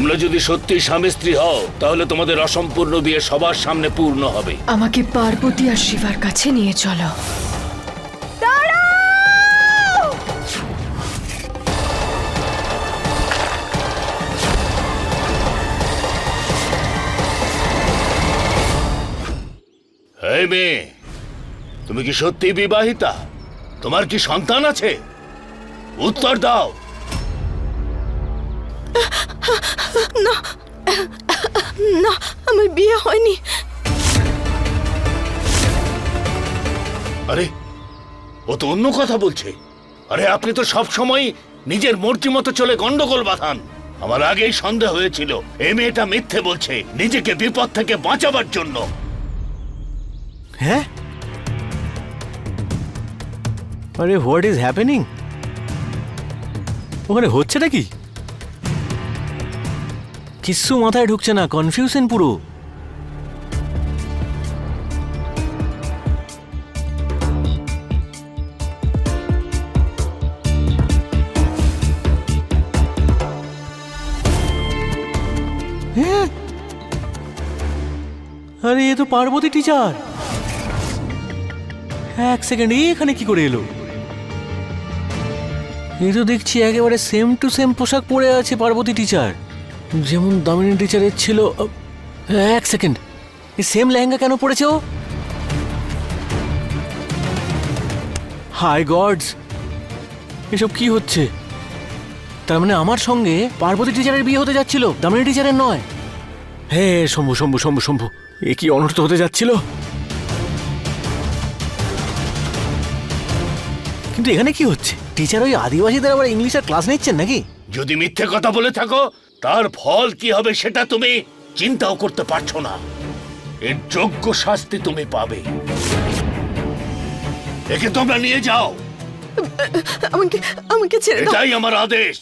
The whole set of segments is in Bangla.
তোমরা যদি সত্যি স্বামী স্ত্রী হও তাহলে তোমাদের অসম্পূর্ণ বিয়ে সবার সামনে পূর্ণ হবে। আমাকে পার্বতী আর শিবার কাছে নিয়ে চলো। এই মেয়ে, তুমি কি সত্যি বিবাহিতা? তোমার কি সন্তান আছে? উত্তর দাও। না না, আমার বিয়ে হয়নি। আরে, ও তো অন্য কথা বলছে। আরে, আপনি তো সব সময় নিজের মর্জি মতো চলে গন্ডগোল বাঁধান। আমার আগেই সন্দেহ হয়েছিল এই মেয়েটা মিথ্যে বলছে নিজেকে বিপদ থেকে বাঁচাবার জন্য। হ্যাঁ, আরে হোয়াট ইজ হ্যাপেনিং? ওখানে হচ্ছেটা কি? কিচ্ছু মাথায় ঢুকছে না, কনফিউশন পুরো। হ্যাঁ, আরে এ তো পার্বতী টিচার। এক সেকেন্ড, এখানে কি করে এলো? এই তো দেখছি একেবারে সেম টু সেম পোশাক পরে আছে পার্বতী টিচার, যেমন দামিনী টিচারের ছিল। এক সেকেন্ড, এই সেম লেহেঙ্গা কেন পরেছে ও? হাই গডস, এসব কি হচ্ছে? তার মানে আমার সঙ্গে পার্বতী টিচারের বিয়ে হতে যাচ্ছিল, দামিনী টিচারের নয়। হে শম্ভু শম্ভু শম্ভু শম্ভু, এ কি অনর্থ হতে যাচ্ছিল। কিন্তু এখানে কি হচ্ছে? টিচার ওই আদিবাসীদের আবার ইংলিশের ক্লাস নিচ্ছেন নাকি? যদি মিথ্যে কথা বলে থাকো তার ফল কি হবে সেটা তুমি চিন্তাও করতে পারছো না। এর যোগ্য শাস্তি তুমি পাবে। একে তোমরা নিয়ে যাও। আমাকে ছেড়ে দাও। এটাই আমার আদেশ।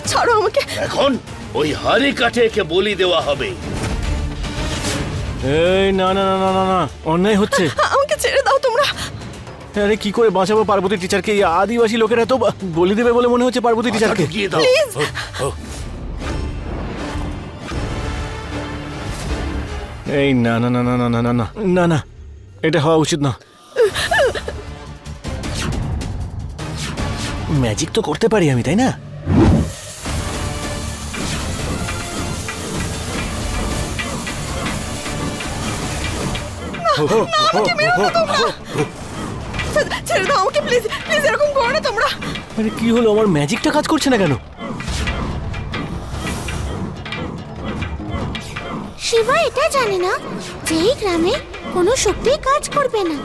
ছাড়ো আমাকে। এখন ওই হাড়ি কাঠে একে বলি দেওয়া হবে। এই না না না না না না, অন্যায় হচ্ছে। আমাকে ছেড়ে দাও তোমরা। আরে কি করে বাঁচাবো পার্বতী টিচারকে? এই আদিবাসী লোকেরা তো বলি দেবে বলে মনে হচ্ছে পার্বতী টিচারকে। গিয়ে দাও। এই না না না না না না না না না না, এটা হওয়া উচিত না। ম্যাজিক তো করতে পারি আমি, তাই না? ছেড়ে দাও আমাকে, প্লিজ প্লিজ, এরকম করো না তোমরা। আরে কি হলো, আমার ম্যাজিকটা কাজ করছে না কেন? শিবা এটা জানে না যে এই গ্রামে কোনো শক্তি কাজ করবে না,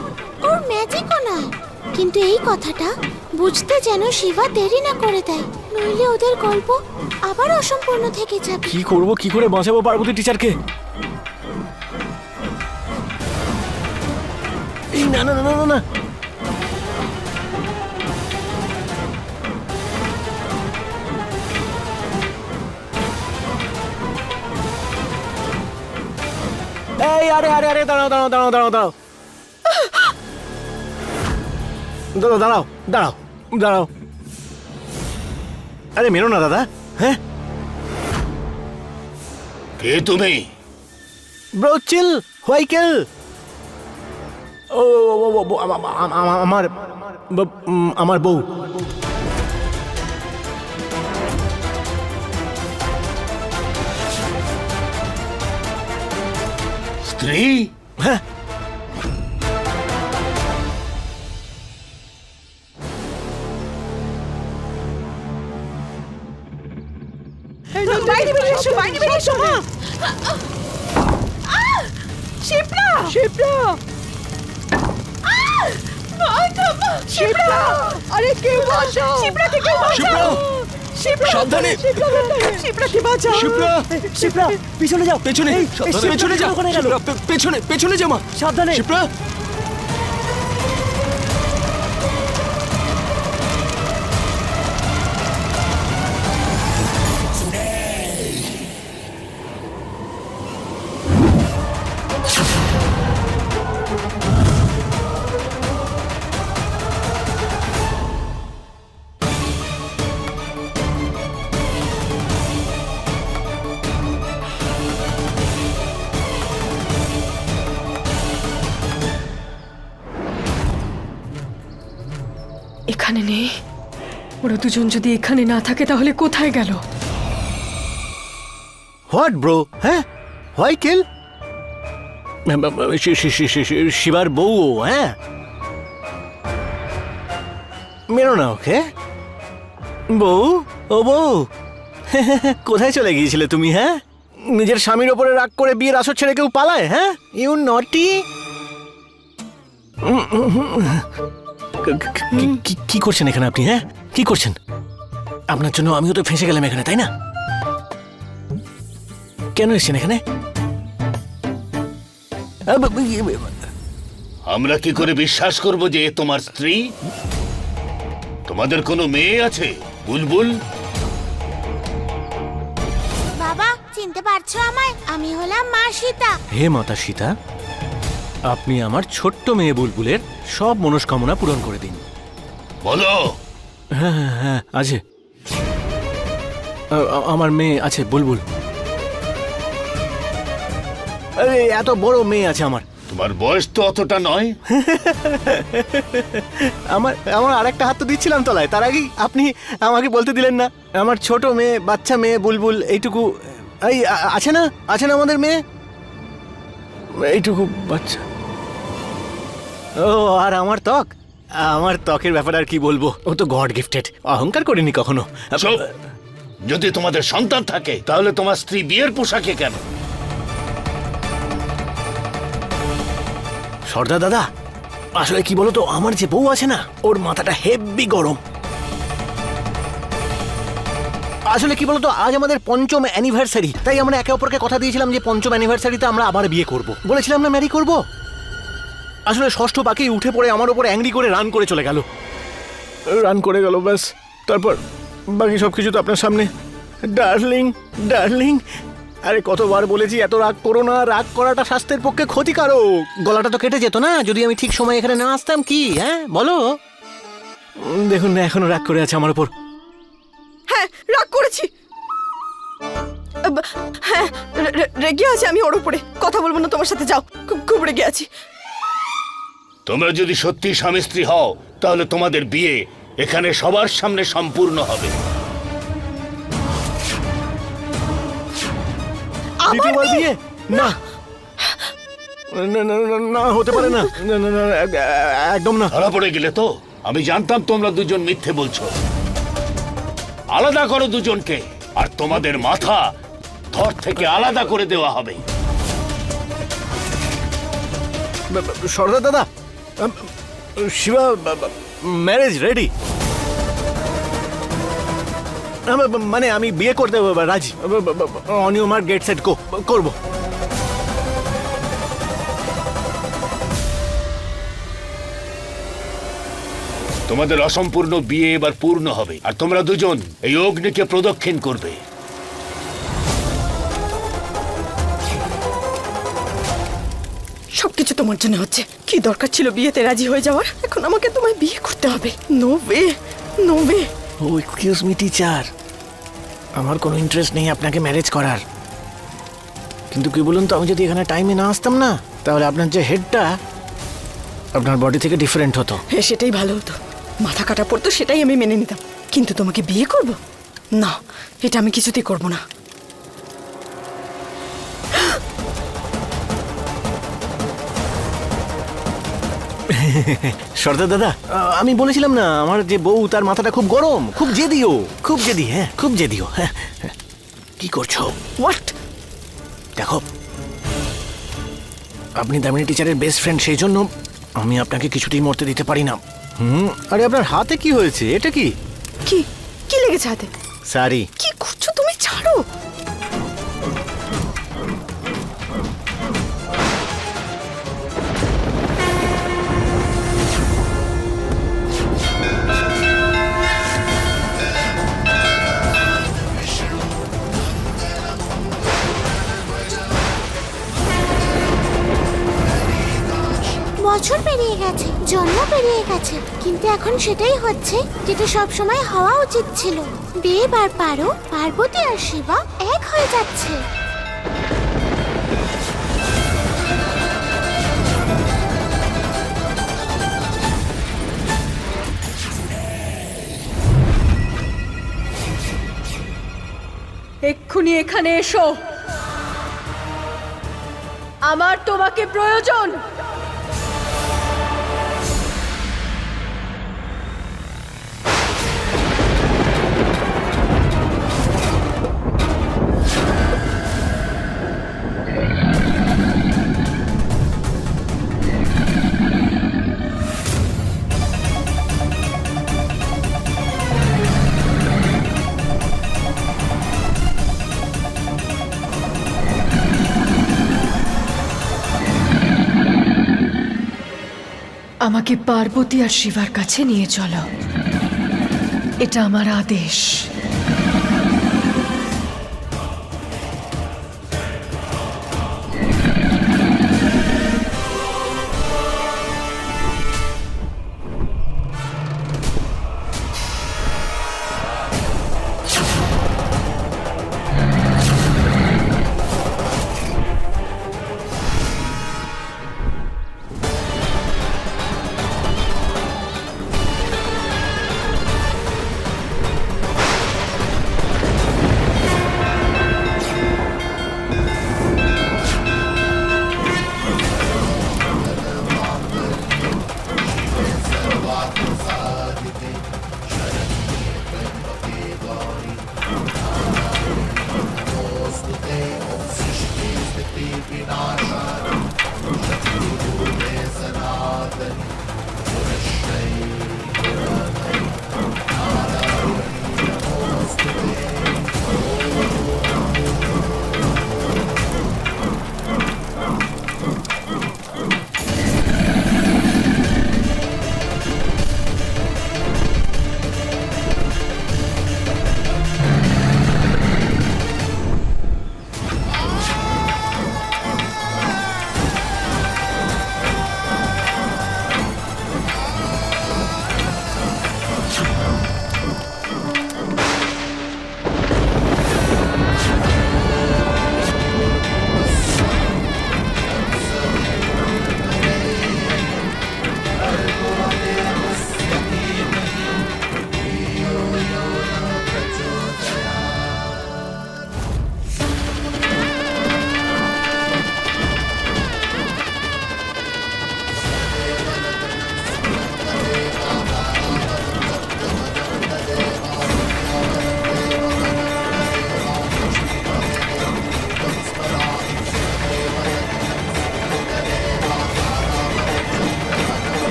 ওর ম্যাজিকও নয়। কিন্তু এই কথাটা বুঝতে যেন শিবা দেরি না করে দেয়, নইলে ওদের গল্প আবার অসম্পূর্ণ থেকে যাবে। কি করব, কি করে বাঁচাবো পার্বতী টিচারকে? এই না না না না না, এই আরে আরে আরে, দাঁড়াও দাঁড়াও দাঁড়াও দাঁড়াও দাঁড়াও দাঁড়াও দাঁড়াও দাঁড়াও দাঁড়াও। আরে মেরো না দাদা। হ্যাঁ, কে তুমি? ব্রোচিল হোয়াইকেল। ও আমার আমার বউ। স্ত্রী? হ্যাঁ, বাইরে বেরিয়ে এসো, বাইরে বেরিয়ে এসো। মা, শিপ্রা, শিপ্রা, শিপ্রা, আরে কেউ বাঁচাও, শিপ্রাকে কেউ বাঁচাও। শিপ্রা, সাবধানে। শিপ্রাকে বাঁচাও। শিপ্রা, শিপ্রা, পিছনে যাও, পেছনে, পেছনে যাও, পেছনে, পেছনে যাও মা, সাবধানে। শিপ্রা, এখানে নেই। ওরা দুজন যদি এখানে না থাকে তাহলে কোথায় গেল? What bro? হ্যাঁ, হোয়াই কিল? শিবার বউ ও, হ্যাঁ। মেরো না ওকে। বউ, ও বউ, কোথায় চলে গিয়েছিলে তুমি? হ্যাঁ, নিজের স্বামীর ওপরে রাগ করে বিয়ের আসর ছেড়ে কেউ পালায়? হ্যাঁ, ইউ নটি। কি করছেন এখানে আপনি? হ্যাঁ, কি করছেন? আপনার জন্য আমিও তো ফেঁসে গেলাম এখানে, তাই না? কেন এসেছেন এখানে? আমরা কি করে বিশ্বাস করব যে এ তোমার স্ত্রী? তোমাদের কোনো মেয়ে আছে? বুলবুল? বাবা, চিনতে পারছো আমায়? আমি হলাম মা সীতা। হে মাতা সীতা, আপনি আমার ছোট্ট মেয়ে বুলবুলের সব মনস্কামনা পূরণ করে দিন। বলো। হ্যাঁ হ্যাঁ হ্যাঁ, আছে। আমার মেয়ে আছে বুলবুল। আরে এত বড় মেয়ে আছে আমার। তোমার বয়স তো অতটা নয়। আমার আরেকটা হাত তো দিচ্ছিলাম তলায়, তার আগেই আপনি আমাকে বলতে দিলেন না। আমার ছোট মেয়ে, বাচ্চা মেয়ে বুলবুল, এইটুকু এই আছে না আমাদের মেয়ে, এইটুকু বাচ্চা। ও আর আমার ত্বকের ব্যাপারে আর কি বলবো, ও তো গড গিফটেড, অহংকার করিনি কখনো। চুপ! যদি তোমাদের সন্তান থাকে তাহলে তোমার স্ত্রী বিয়ের পোশাকে কেন? সর্দার দাদা, আসলে কি বলতো, আমার যে বউ আছে না, ওর মাথাটা হেভি গরম। আসলে কি বলতো, আজ আমাদের ৫ম অ্যানিভার্সারি, তাই আমরা একে অপরকে কথা দিয়েছিলাম যে ৫ম অ্যানিভার্সারিতে আমরা আবার বিয়ে করব। বলেছিলাম না ম্যারি করব। আসলে ষষ্ঠ পাকেই উঠে পড়ে আমার উপর অ্যাংরি করে রান করে চলে গেল। ব্যাস, তারপর বাকি সব কিছু তো আপনার সামনে। ডার্লিং ডার্লিং, আরে কতবার বলেছি এত রাগ করো না, রাগ করাটা স্বাস্থ্যের পক্ষে ক্ষতিকারক। গলাটা তো কেটে যেত না যদি আমি ঠিক সময় এখানে না আসতাম, কি? হ্যাঁ বলো। দেখুন না, এখনো রাগ করে আছে আমার উপর। হ্যাঁ, রাগ করেছি। হ্যাঁ, রেগে আছে আমি ওর উপরে। কথা বলবো না তোমার সাথে, যাও। খুব রেগে আছি। তোমরা যদি সত্যি স্বামী স্ত্রী হও তাহলে তোমাদের বিয়ে এখানে সবার সামনে সম্পূর্ণ হবে। দ্বিতীয়বার বিয়ে? না না না না, না হতে পারে না, না না না, একদম না। ধরা পড়ে গেলে তো? আমি জানতাম তোমরা দুজন মিথ্যে বলছো। আলাদা করো দুজনকে, আর তোমাদের মাথা ধর থেকে আলাদা করে দেওয়া হবে। সর্দার দাদা, শিবা ম্যারেজ রেডি। মানে আমি বিয়ে করতে রাজি। On you mark get set go, করবো। তোমাদের অসম্পূর্ণ বিয়ে এবার পূর্ণ হবে, আর তোমরা দুজন এই অগ্নিকে প্রদক্ষিণ করবে। সবকিছু তোমার জন্য হচ্ছে। কি দরকার ছিল বিয়েতে রাজি হয়ে যাওয়ার? এখন আমাকে তোমায় বিয়ে করতে হবে। No way, no way. Oh excuse me teacher, আমার কোনো ইন্টারেস্ট নেই আপনাকে ম্যারেজ করার। কিন্তু কি বলুন তো, আমি যদি এখানে টাইমে না আসতাম না, তাহলে আপনার যে হেডটা আপনার বডি থেকে ডিফারেন্ট হতো। হ্যাঁ, সেটাই ভালো হতো। মাথা কাটা পড়তো, সেটাই আমি মেনে নিতাম। কিন্তু তোমাকে বিয়ে করব না, এটা আমি কিছুতেই করব না। সর্দার দাদা, আমি বলেছিলাম না আমার যে বউ, তার মাথাটা খুব গরম, খুব জেদিও, খুব জেদি। হ্যাঁ, খুব জেদিও। হ্যাঁ, কি করছো? হোয়াট? দেখো, আপনি দামিনী টিচারের বেস্ট ফ্রেন্ড, সেই জন্য আমি আপনাকে কিছুতেই মরতে দিতে পারি না। আরে আপনার হাতে কি হয়েছে? এটা কি? কি কি লেগেছে হাতে? সারি। কি করছো তুমি? ছাড়ো। বছর পেরিয়ে গেছে, জন্ম পেরিয়ে গেছে, কিন্তু এখন সেটাই হচ্ছে যেটা সব সময় হওয়া উচিত ছিল। দেব আর পারো, পার্বতী আর শিবা এক হয়ে যাচ্ছে। এক্ষুনি এখানে এসো। আমার তোমাকে প্রয়োজন। আমাকে পার্বতী আর শিবার কাছে নিয়ে চলো, এটা আমার আদেশ।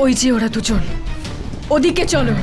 ওই যে ওরা দুজন, ওদিকে চলো।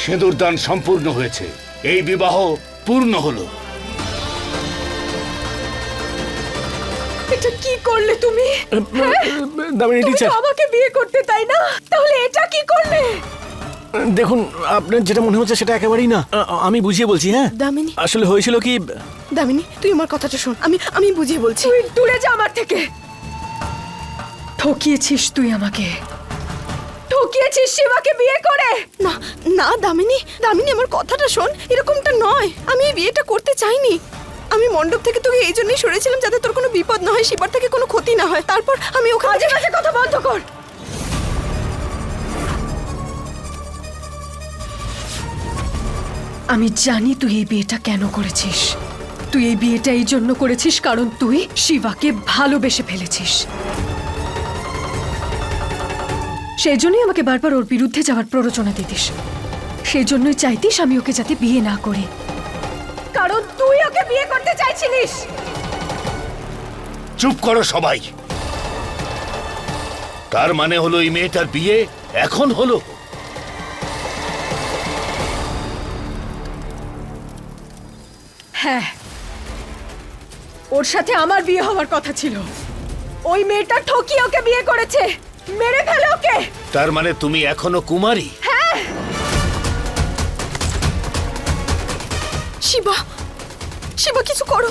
সিঁদুরদান সম্পূর্ণ হয়েছে, এই বিবাহ পূর্ণ হলো। এটা কি করলে তুমি? দামিনী তুমি তো টিচার, আমাকে বিয়ে করতে, তাই না? তাহলে এটা কি করলে? দেখুন আপনার যেটা মনে হচ্ছে সেটা একেবারেই না। আমি বুঝিয়ে বলছি। হ্যাঁ, দামিনী, আসলে হয়েছিল কি, দামিনী, তুই আমার কথাটা শোন। আমি বুঝিয়ে বলছি। তুই দূরে যা আমার থেকে। ঠকিয়েছিস তুই আমাকে, ঠকিয়েছিস শিবাকে বিয়ে করে। না না দামিনী, দামিনী আমার কথাটা শোন। এরকমটা নয়, আমি এই বিয়েটা করতে চাইনি। আমি মণ্ডপ থেকে তোকে এই জন্যই সরেছিলাম যাতে তোর কোনো বিপদ না হয়, শিবার থেকে কোনো ক্ষতি না হয়। তারপর আমি ওখানে কাছে কথা বন্ধ কর। আমি জানি তুই এই বিয়েটা কেন করেছিস। তুই এই বিয়েটা এই জন্য করেছিস কারণ তুই শিবাকে ভালোবেসে ফেলেছিস। সেই জন্যই আমাকে বারবার ওর বিরুদ্ধে যাওয়ার প্ররোচনা দিতিস। সেই জন্যই চাইতিস আমি ওকে যাতে বিয়ে না করি, কারণ তুই ওকে বিয়ে করতে চাইছিলিস। চুপ করো সবাই। তার মানে হলো এই মেয়েটার বিয়ে এখন হলো? হ্যাঁ, ওর সাথে আমার বিয়ে হওয়ার কথা ছিল। ওই মেয়েটা ঠকিয়ে ওকে বিয়ে করেছে। মেরে ফেলো ওকে। তার মানে তুমি এখনো কুমারী? শিবা, শিবা কিছু করো।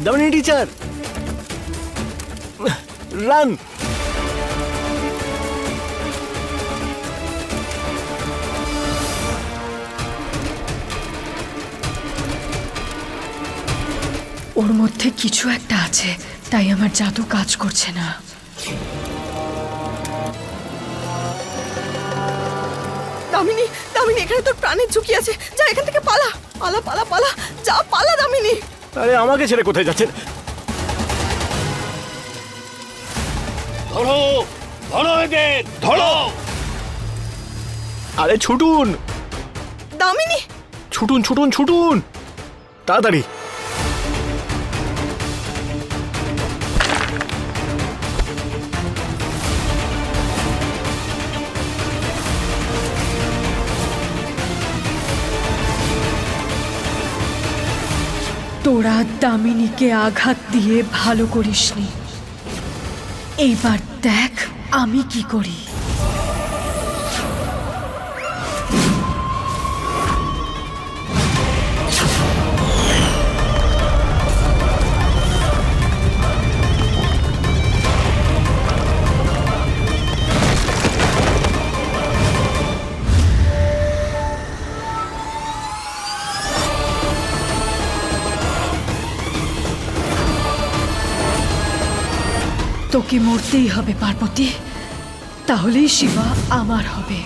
Damini teacher, run. ওর মধ্যে কিছু একটা আছে, তাই আমার জাদু কাজ করছে না। দামিনী, দামিনী, এখানে তোর প্রাণের ঝুঁকি আছে। যা এখান থেকে, পালা পালা পালা পালা, যা পালা দামিনী। আরে আমাকে ছেড়ে কোথায় যাচ্ছেন? ধরো ধরো এদের, ধরো। আরে ছুটুন, দামিনী, ছুটুন ছুটুন ছুটুন, তাড়াতাড়ি। তোরা দামিনীকে আঘাত দিয়ে ভালো করিসনি। এইবার দেখ আমি কি করি। তোকে মরতেই হবে পার্বতী, তাহলেই শিবা আমার হবে।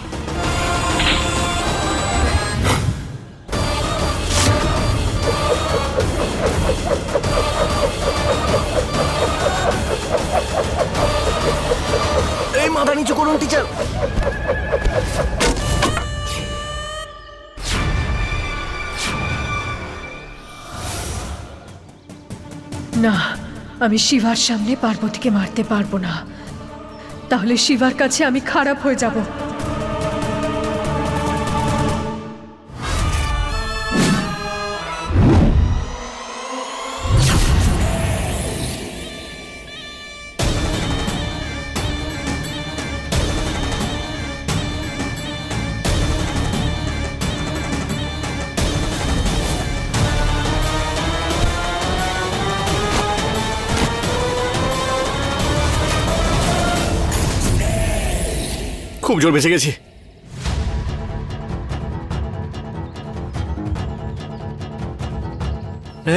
এই মাথা নিচু করুন টিচার। না, আমি শিবার সামনে পার্বতীকে মারতে পারবো না। তাহলে শিবার কাছে আমি খারাপ হয়ে যাব। খুব জোর বেঁচে গেছি।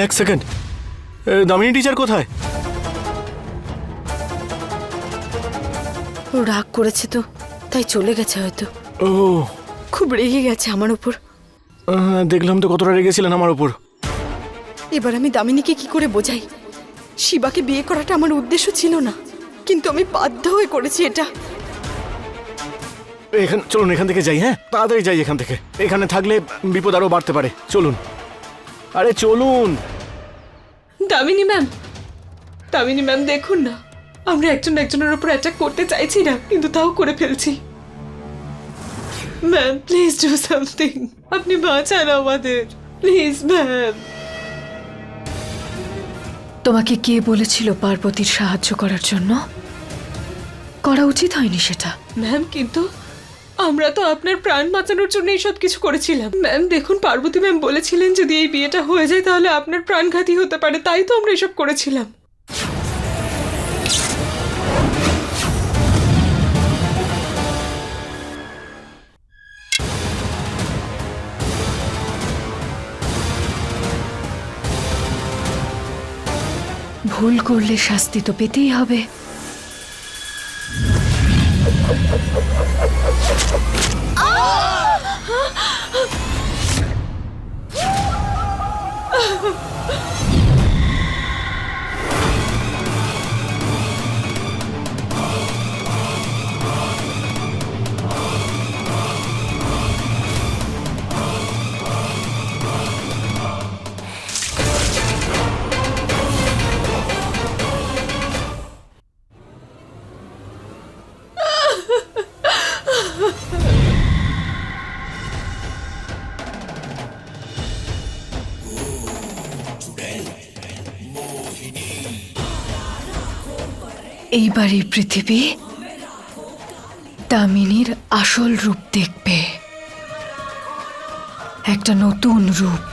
এক সেকেন্ড, দামিনী টিচার কোথায়? ও রাগ করেছে তো, তাই চলে গেছে হয়তো। ও, খুব রেগে গেছে আমার উপর। দেখলাম তো কতটা রেগেছিলেন আমার উপর। এবার আমি দামিনীকে কি করে বোঝাই? শিবাকে বিয়ে করাটা আমার উদ্দেশ্য ছিল না, কিন্তু আমি বাধ্য হয়ে করেছি এটা। চলুন এখান থেকে যাই। হ্যাঁ, তাড়াতাড়ি যাই এখান থেকে। এখানে থাকলে বিপদ আরো বাড়তে পারে। চলুন, আরে চলুন। দামিনী ম্যাম, দামিনী ম্যাম দেখুন না, আমরা একজন একজনের উপর অ্যাটাক করতে চাইছি না, কিন্তু তাও করে ফেলছি। ম্যাম প্লিজ ডু সামথিং, আপনি বাঁচান আমাদের, প্লিজ ম্যাম। তোমাকে কে বলেছিল পার্বতীর সাহায্য করার জন্য? করা উচিত হয়নি সেটা। ম্যাম কিন্তু আমরা তো আপনার প্রাণ বাঁচানোর জন্য এইসব কিছু করেছিলাম। ম্যাম দেখুন, পার্বতী ম্যাম বলেছিলেন যদি এই বিয়েটা হয়ে যায় তাহলে আপনার প্রাণঘাতী হতে পারে, তাই তো আমরা এসব করেছিলাম। ভুল করলে শাস্তি তো পেতেই হবে। এইবার এই পৃথিবী দামিনীর আসল রূপ দেখবে, একটা নতুন রূপ।